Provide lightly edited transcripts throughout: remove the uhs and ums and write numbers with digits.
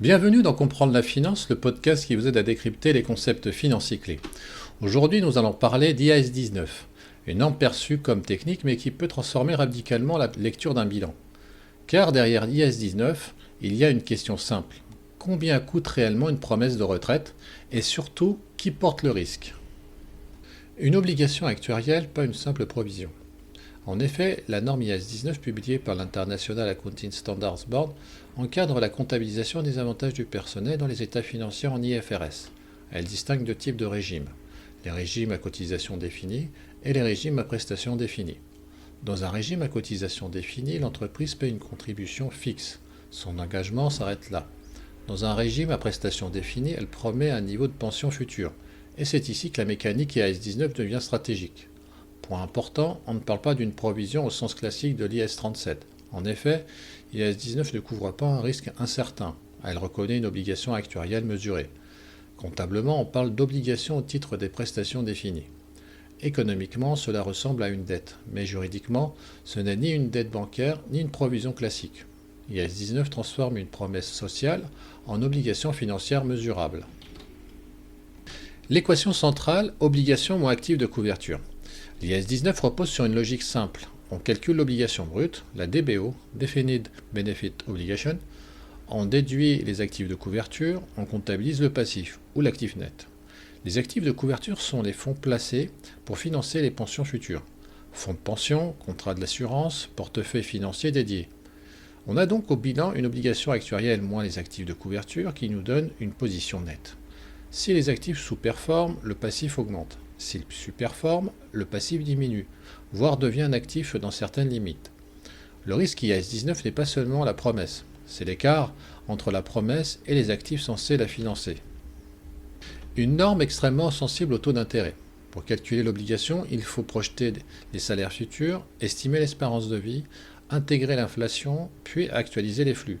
Bienvenue dans Comprendre la finance, le podcast qui vous aide à décrypter les concepts financiers clés. Aujourd'hui, nous allons parler d'IAS 19, une norme perçue comme technique mais qui peut transformer radicalement la lecture d'un bilan. Car derrière IAS 19, il y a une question simple. Combien coûte réellement une promesse de retraite et surtout, qui porte le risque? Une obligation actuarielle, pas une simple provision. En effet, la norme IAS 19 publiée par l'International Accounting Standards Board encadre la comptabilisation des avantages du personnel dans les états financiers en IFRS. Elle distingue deux types de régimes, les régimes à cotisation définie et les régimes à prestation définie. Dans un régime à cotisation définie, l'entreprise paie une contribution fixe. Son engagement s'arrête là. Dans un régime à prestation définie, elle promet un niveau de pension futur. Et c'est ici que la mécanique IAS 19 devient stratégique. Point important, on ne parle pas d'une provision au sens classique de l'IAS 37. En effet, l'IAS 19 ne couvre pas un risque incertain. Elle reconnaît une obligation actuarielle mesurée. Comptablement, on parle d'obligation au titre des prestations définies. Économiquement, cela ressemble à une dette, mais juridiquement, ce n'est ni une dette bancaire ni une provision classique. l'IAS 19 transforme une promesse sociale en obligation financière mesurable. L'équation centrale, obligation moins active de couverture. L'IAS 19 repose sur une logique simple. On calcule l'obligation brute, la DBO, Defined Benefit Obligation, on déduit les actifs de couverture, on comptabilise le passif, ou l'actif net. Les actifs de couverture sont les fonds placés pour financer les pensions futures. Fonds de pension, contrat de l'assurance, portefeuille financier dédié. On a donc au bilan une obligation actuarielle moins les actifs de couverture qui nous donne une position nette. Si les actifs sous-performent, le passif augmente. S'il surperforme, le passif diminue, voire devient un actif dans certaines limites. Le risque IAS 19 n'est pas seulement la promesse, c'est l'écart entre la promesse et les actifs censés la financer. Une norme extrêmement sensible au taux d'intérêt. Pour calculer l'obligation, il faut projeter les salaires futurs, estimer l'espérance de vie, intégrer l'inflation, puis actualiser les flux.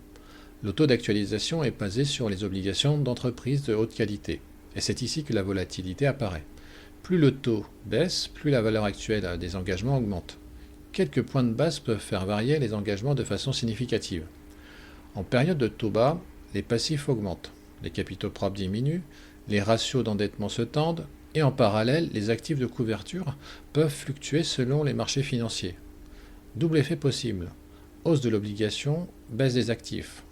Le taux d'actualisation est basé sur les obligations d'entreprises de haute qualité, et c'est ici que la volatilité apparaît. Plus le taux baisse, plus la valeur actuelle des engagements augmente. Quelques points de base peuvent faire varier les engagements de façon significative. En période de taux bas, les passifs augmentent, les capitaux propres diminuent, les ratios d'endettement se tendent, et en parallèle, les actifs de couverture peuvent fluctuer selon les marchés financiers. Double effet possible, hausse de l'obligation, baisse des actifs.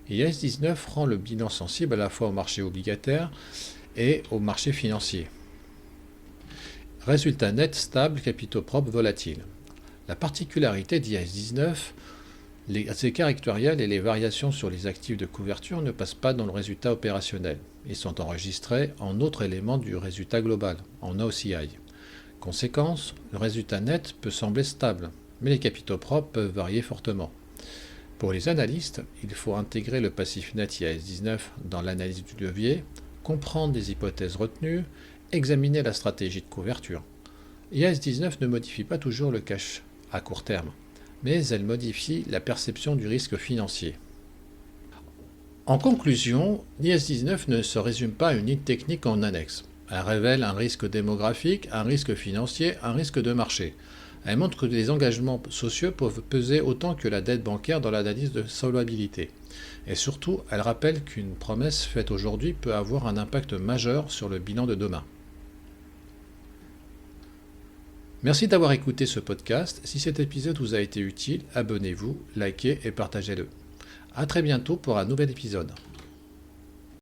IAS 19 rend le bilan sensible à la fois au marché obligataire et au marché financier. Résultat net stable, capitaux propres volatiles. La particularité d'IAS 19, les écarts actuariels et les variations sur les actifs de couverture ne passent pas dans le résultat opérationnel. Ils sont enregistrés en autre élément du résultat global, en OCI. Conséquence, le résultat net peut sembler stable, mais les capitaux propres peuvent varier fortement. Pour les analystes, il faut intégrer le passif net IAS 19 dans l'analyse du levier, comprendre les hypothèses retenues, examiner la stratégie de couverture. IAS 19 ne modifie pas toujours le cash à court terme, mais elle modifie la perception du risque financier. En conclusion, l'IAS 19 ne se résume pas à une ligne technique en annexe. Elle révèle un risque démographique, un risque financier, un risque de marché. Elle montre que les engagements sociaux peuvent peser autant que la dette bancaire dans l'analyse de solvabilité. Et surtout, elle rappelle qu'une promesse faite aujourd'hui peut avoir un impact majeur sur le bilan de demain. Merci d'avoir écouté ce podcast. Si cet épisode vous a été utile, abonnez-vous, likez et partagez-le. À très bientôt pour un nouvel épisode.